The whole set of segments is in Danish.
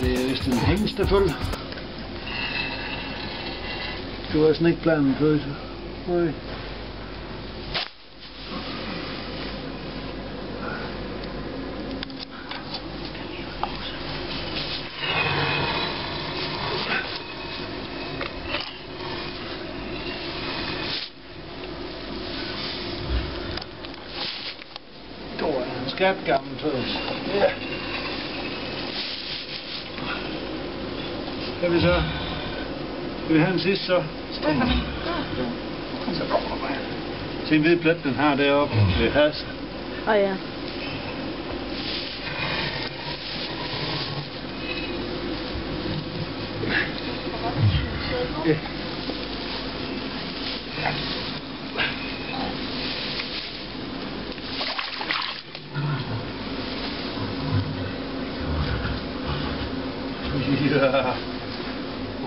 Det er vist en hængsteføl. Du har sådan ikke planen på det. Nej. Det var en skat gammel tøs. Ja. Skal vi så? Skal vi have en sidste så? Så kommer mig. Se en hvid plet, den har deroppe. Det er has. Åh ja. Ja. Ja.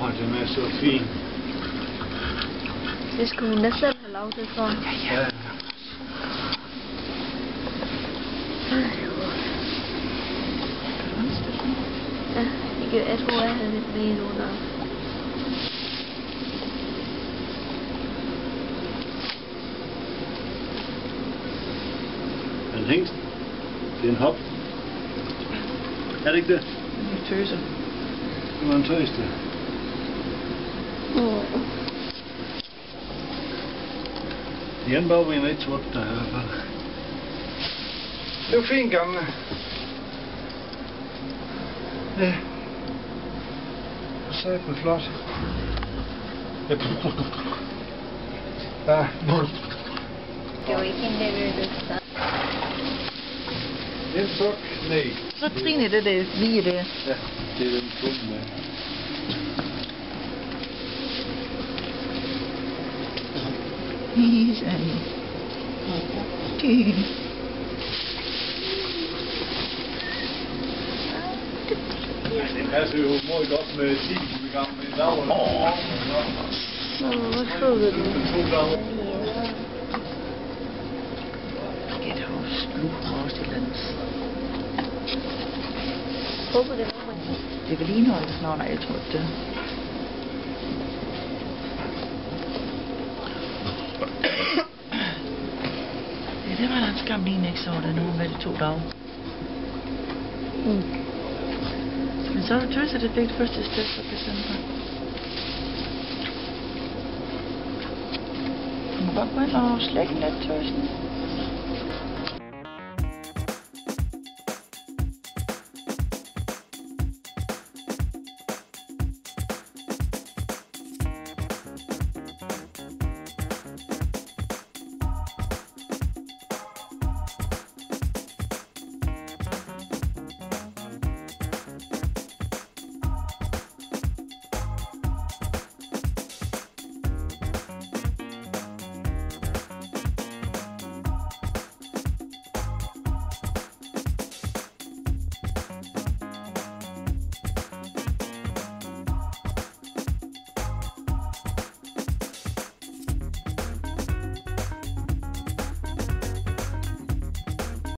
Åh, den er så fin. Det skulle hun da selv have lavet det for. Ja. Ja, jeg tror, jeg havde lidt med under. Er det en hængst? Det er en hop. Er det ikke det? Det er tøse. Det var en tøs, det. De anden bagben er ikke sort, der er i hvert fald. Det var fint, gamle. Ja. Sat med flot. Ja. Ja. Det var ikke en nervøs. En sok? Nej. Så Trine, det er det hvide der. Ja, det er den fuld med. Det passer jo meget godt med 10 gram med en dag. Hvad skriver du? Get house, Blue også et eller andet. Håber det var man. Det vil ligne noget snart, jeg tror det. Ja, det var da en skam lige ikke så, der nu med de 2 dage. Men så er det tøs, at det fik det første sted for december. Du må godt gå ind og slække lidt tøsen.